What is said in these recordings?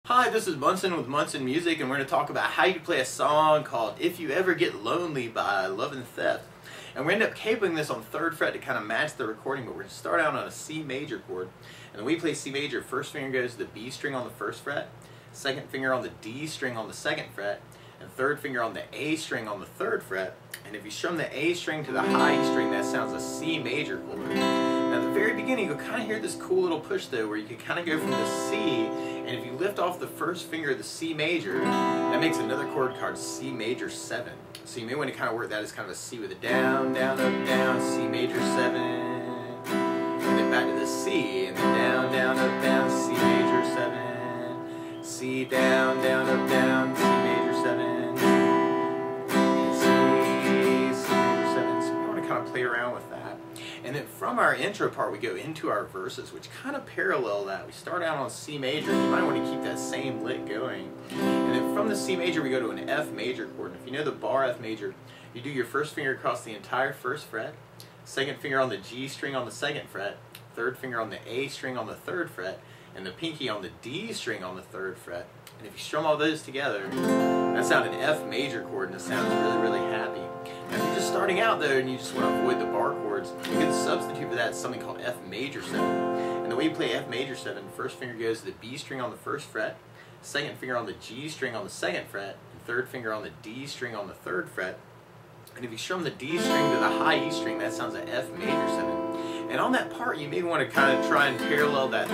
Hi, this is Munson with Munson Music, and we're going to talk about how you play a song called If You Ever Get Lonely by Love and Theft. And we end up capoing this on 3rd fret to kind of match the recording, but we're going to start out on a C major chord. And when we play C major, first finger goes to the B string on the 1st fret, second finger on the D string on the 2nd fret, and third finger on the A string on the 3rd fret. And if you strum the A string to the high E string, that sounds a C major chord. Now at the very beginning, you'll kind of hear this cool little push though, where you can kind of go from the C, and if you lift off the first finger of the C major, that makes another chord called C major 7. So you may want to kind of work that as kind of a C with a down, down, up, down, C major 7, and then back to the C, and then down, down, up, down, C major 7, C down, down, up, down, C major 7, C major 7. So you want to kind of play around with that. And then from our intro part, we go into our verses, which kind of parallel that. We start out on C major, and you might want to keep that same lick going. And then from the C major, we go to an F major chord. And if you know the bar F major, you do your first finger across the entire 1st fret, second finger on the G string on the 2nd fret, third finger on the A string on the 3rd fret, and the pinky on the D string on the 3rd fret. And if you strum all those together, that sounds an F major chord, and it sounds really, really happy. Now, if you're just starting out though, and you just want to avoid the bar chords, you can substitute for that something called F major 7. And the way you play F major 7, first finger goes to the B string on the 1st fret, second finger on the G string on the 2nd fret, and third finger on the D string on the 3rd fret. And if you strum the D string to the high E string, that sounds an F major 7. And on that part, you may want to kind of try and parallel that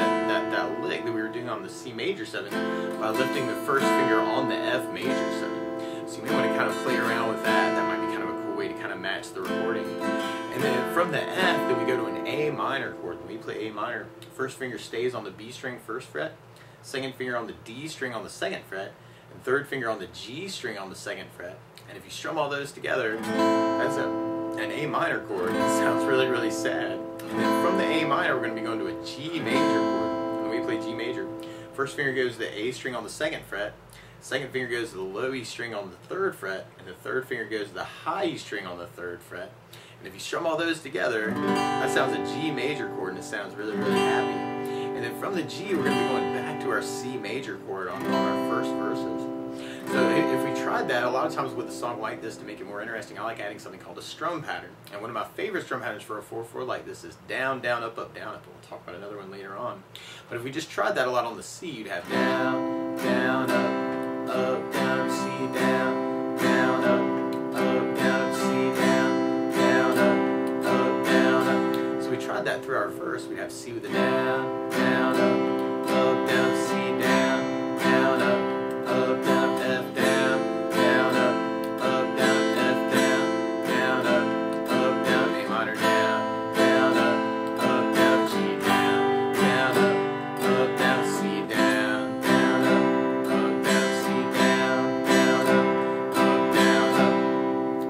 lick that we were doing on the C major 7 by lifting the first finger on the F major 7. So you may want to kind of play around with that. That might be kind of a cool way to kind of match the recording. And then from the F, then we go to an A minor chord. When we play A minor, first finger stays on the B string 1st fret, second finger on the D string on the 2nd fret, and third finger on the G string on the 2nd fret. And if you strum all those together, that's an A minor chord. It sounds really, really sad. And then from the A minor, we're going to be going to a G major chord. When we play G major, first finger goes to the A string on the 2nd fret, second finger goes to the low E string on the 3rd fret, and the third finger goes to the high E string on the 3rd fret. And if you strum all those together, that sounds a G major chord, and it sounds really, really happy. And then from the G, we're going to be going back to our C major chord on our first verses. So if we tried that, a lot of times with a song like this, to make it more interesting, I like adding something called a strum pattern. And one of my favorite strum patterns for a 4/4 like this is down, down, up, up, down, up. We'll talk about another one later on. But if we just tried that a lot on the C, you'd have down, down, up, down, C, down, down, up, down, C, down, down, up, So we tried that through our verse. We'd have C with a down, down, up, down, C, down, down, up, down, F, down, down, up, down, F, down, down, up, down, A minor, down, down, down, G, down, down, C, down, down, down, C, down, down,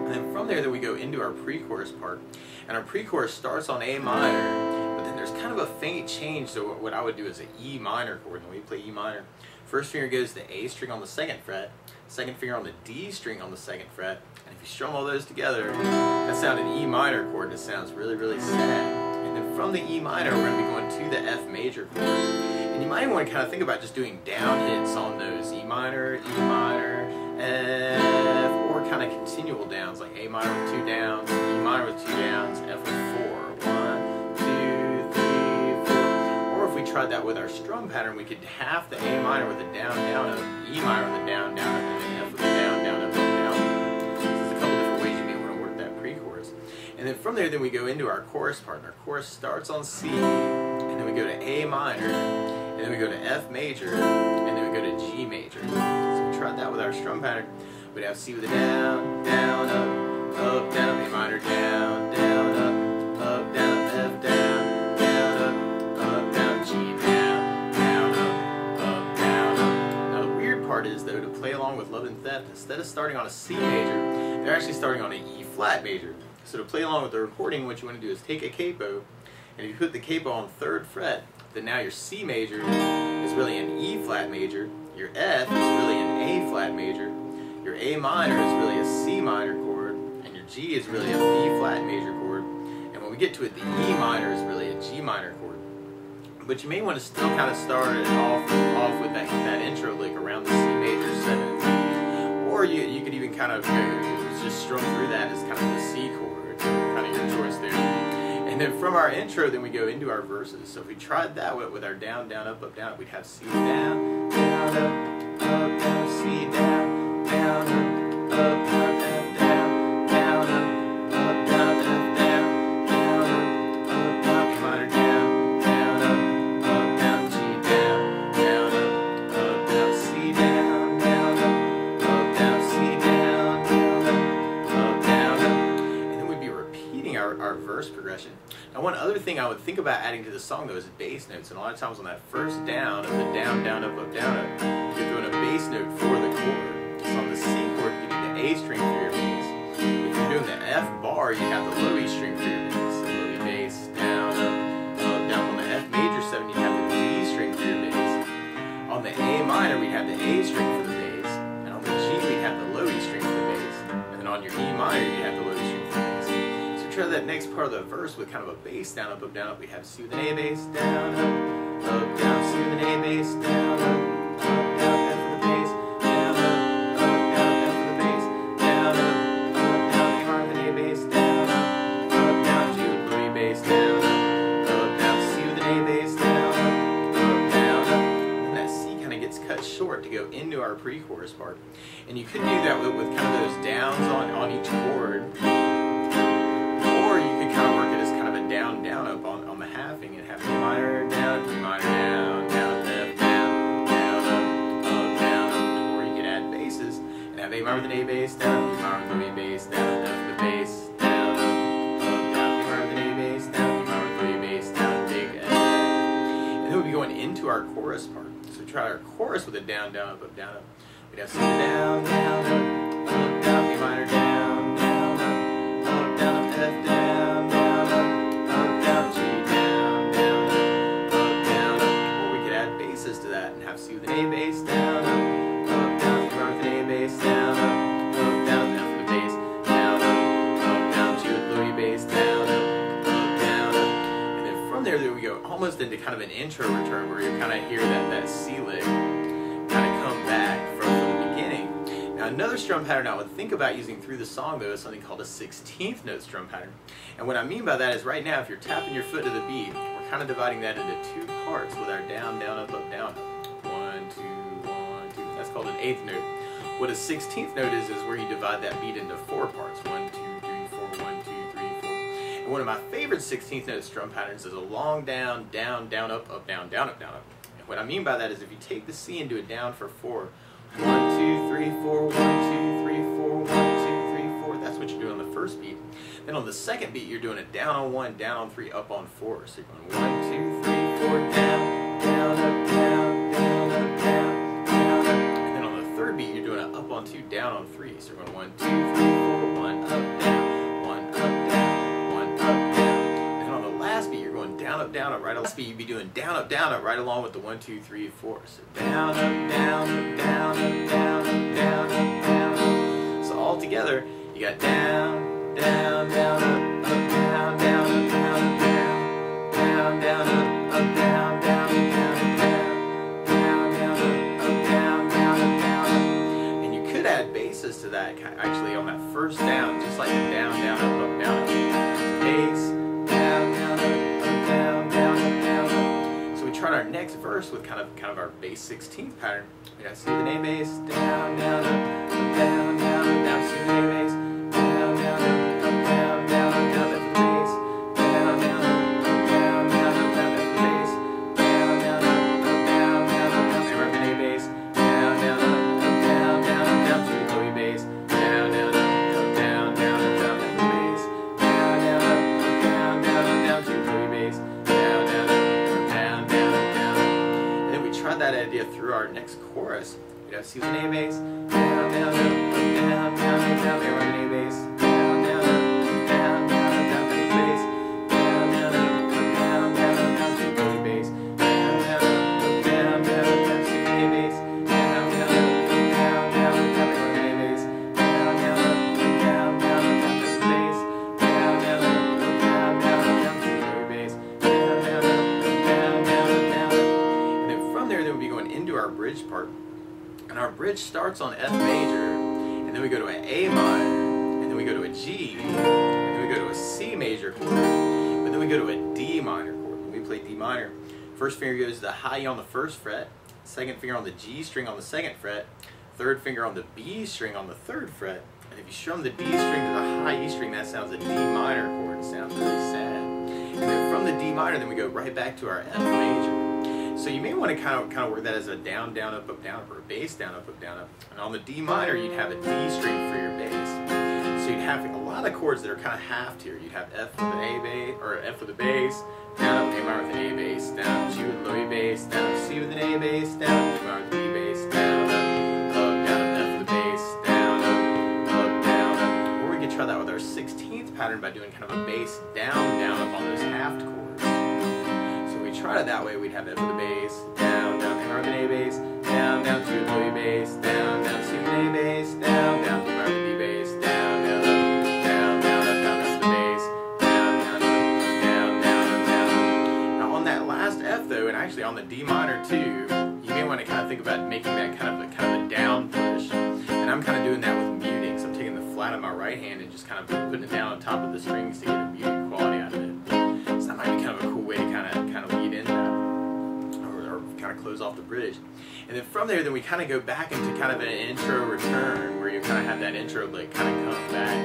And then from there, then we go into our pre-chorus part. And our pre-chorus starts on A minor, but then there's kind of a faint change. So what I would do is an E minor chord. When we play E minor, first finger goes to the A string on the 2nd fret, second finger on the D string on the 2nd fret, and if you strum all those together, that sounds an E minor chord, and it sounds really, really sad. And then from the E minor, we're going to be going to the F major chord. And you might want to kind of think about just doing down hits on those E minor, F, or kind of continual downs, like A minor with 2 downs, E minor with 2 downs, F with 4. 1, 2, 3, 4. Or if we tried that with our strum pattern, we could half the A minor with a down, down, up, E minor with a down, down, up, and then F with a down, down, up, down. So there's a couple different ways you may want to work that pre-chorus. And then from there, then we go into our chorus part. And our chorus starts on C, and then we go to A minor, and then we go to F major, and then we go to G major. So we tried that with our strum pattern. We'd have C with a down, down, up, down, A minor, down, down, up, down, F, down, down, down, G, down, down, down, Now the weird part is though, to play along with Love and Theft, instead of starting on a C major, they're actually starting on an E flat major. So to play along with the recording, what you want to do is take a capo, and if you put the capo on 3rd fret, then now your C major is really an E flat major, your F is really an A flat major, your A minor is really a C minor chord, and your G is really a B flat major chord, and when we get to it, the E minor is really a G minor chord. but you may want to still kind of start it off with that intro lick around the C major 7, or you could even kind of just strum through that as kind of the C chord, kind of your choice there. And then from our intro, then we go into our verses. So if we tried that with our down, down, up, down, we'd have C down, down, up, down, C down, down, up, down, F down, down, up, down, F down, down, up, down, E minor down, down, up, down, G down, down, up, down, C down, down, up, down, C down, down, up, down, and then we'd be repeating our verse progression. Now, one other thing I would think about adding to the song, though, is bass notes. And a lot of times on that first down of the down, down, up, down, up, you're doing a bass note for the chord. So on the C chord, you need the A string for your bass. If you're doing the F bar, you have the low E string for your bass. So low E bass, down, up, down. On the F major 7, you have the D string for your bass. On the A minor, we'd have the A string for the bass. And on the G, we'd have the low E string for the bass. And then on your E minor, you have the low E string for the bass. Try that next part of the verse with kind of a bass down, up, down, up. We have C with an A bass, down, up, down, C with an A bass, down, up, down, F for the bass, down, up, down, F for the bass, down, up, down, A minor with an A bass, down, down, G with low E bass, down, down, C with an A bass, down, down, and then that C kind of gets cut short to go into our pre-chorus part. And you could do that with kind of those downs on each chord. Or you could kind of work it as kind of a down, down, up on the halving and have E minor down, E minor down, down, F down, down, up, down, up. Or you could add basses and have A minor with an A bass, down, E minor with an A bass, down, F with the bass, down, down, E minor with an A bass, down, E minor with an A bass, down, big F. And then we'll be going into our chorus part. So try our chorus with a down, down, up, down, up. We'd have C down, down, up, down, A minor down, down, up, down, up, F down. To that and have C with an A bass, down, up, down, E minor with an A bass, down, down, F with the bass, down, down, G with low E bass, down, down, and then from there we go almost into kind of an intro return where you kind of hear that C lick kind of come back from the beginning. Now another strum pattern I would think about using through the song though is something called a 16th note strum pattern. And what I mean by that is right now if you're tapping your foot to the beat, we're kind of dividing that into two parts with our down, down, up, down. 1, 2, 1, 2. That's called an 8th note. What a 16th note is where you divide that beat into 4 parts. 1, 2, 3, 4, 1, 2, 3, 4. And one of my favorite 16th note strum patterns is a long down, down, down, up, down, down, up, down, up. And what I mean by that is if you take the C and do it down for 4, 1, 2, 3, 4, 1, 2, 3, 4, 1, 2, 3, 4. That's what you're doing on the first beat. Then on the second beat, you're doing it down on 1, down on 3, up on 4. So you're going 1, 2, 3, 4, down, down, up, down, down, up, down, down, up. And then on the third beat, you're doing it up on 2, down on 3. So you're going 1, 2, 3, 4, 1, up, down, 1, up, down, 1, up, down. And then on the last beat, you're going down, up, down, up, right. On the last beat, you'd be doing down, up, right along with the 1, 2, 3, 4. So down, up, down, up, down, up, down, up, down, up, down, up. So all together, you got down, down, down, up, down, down, up, down, up, down, down, down, up, down, down, down, down, down, down, up, down, down, down, up. And you could add basses to that actually on that first down, just like the down, down, up, down, up. Bass, down, down, up, down, down, up, down, up. So we tried our next verse with kind of our bass 16th pattern. We got C with an A bass, down, down, up, down, down, up, down, C with an A bass. That idea through our next chorus. We'd have C with an A bass, down, down, up, down, down, down, A with an A bass, down, down, up, down, down, down, A bass, down, down, up, down, down, C with A bass, down, down, up, down, down, C with A bass, down, down, up, down, down, A with A bass, down, down, up, down, down, A bass, down, down, up, down, down, C with A bass, down, down, up, down, down, bridge part. And our bridge starts on F major, and then we go to an A minor, and then we go to a G, and then we go to a C major chord, but then we go to a D minor chord. When we play D minor, first finger goes to the high E on the first fret, second finger on the G string on the second fret, third finger on the B string on the third fret, and if you strum the D string to the high E string, that sounds a D minor chord. It sounds really sad. And then from the D minor, then we go right back to our F major. So you may want to kind of work that as a down, down, up, up, or a bass, down, up, down, up. And on the D minor, you'd have a D string for your bass. So you'd have a lot of chords that are kind of halved here. You'd have F with an A bass, or F with a bass, down up, A minor with an A bass, down up, G with a low A bass, down up, C with an A bass, down up, D minor with an E bass, down up, down up, F with a bass, down up, down up. Or we could try that with our 16th pattern by doing kind of a bass down, down, up on those halved chords. Try it that way, we'd have F with a bass, down, down, A minor with an A bass, down, down, G with a low bass, down, down, C with an A bass, down, down, D minor with an E bass, down, down, up, down, down, up, down, F with a bass, down, down, up, down, down, up, down. Now on that last F though, and actually on the D minor too, you may want to kind of think about making that kind of a down push. And I'm kind of doing that with muting, so I'm taking the flat of my right hand and just kind of putting it down on top of the strings to get a muted quality out of it. So that might be kind of a cool way to kind of lead in that, or kind of close off the bridge. And then from there, then we kind of go back into kind of an intro return, where you kind of have that intro lick kind of come back.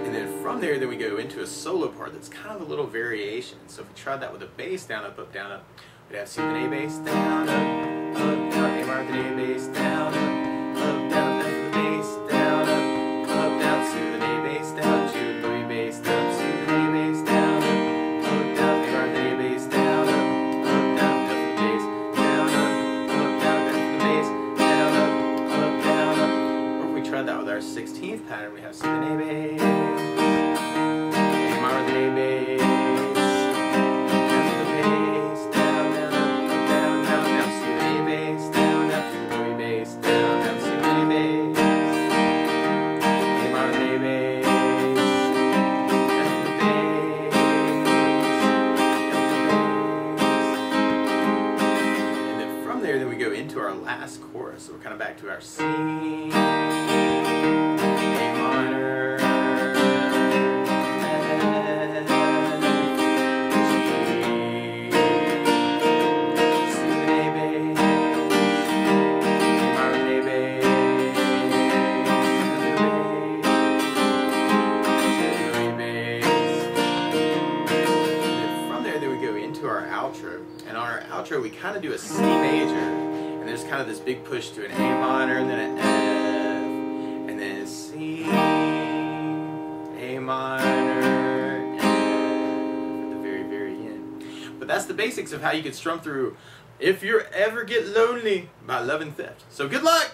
And then from there, then we go into a solo part that's kind of a little variation. So if we tried that with a bass, down, up, down, up, we'd have C with an A bass, down, up, down, A minor with an A bass, down, up, down, F with a bass, down, up, down, C with an A bass, down, G with a low bass, down, C with an A bass, down, up, down, A minor with an A bass, down, down, F with a bass, down, down, F with a bass, down, up. Or if we tried that with our 16th pattern, we have C with an A bass, A minor with an A bass, F with a bass, down, down, down, C with an A bass, down, down, G with a low bass, down, down, C with an A bass, A minor with an A bass, F with a bass, and then from there, then we go into our last chorus. So we're kind of back to our C, A minor, F, G, C with an A bass, A minor with an A bass, F with a bass, and then from there, then we go into our outro. And on our outro, we kind of do a C major, and there's kind of this big push to an A minor, and then an F, and then a C, A minor, F at the very, very end. But that's the basics of how you can strum through If You Ever Get Lonely by Love and Theft. So good luck!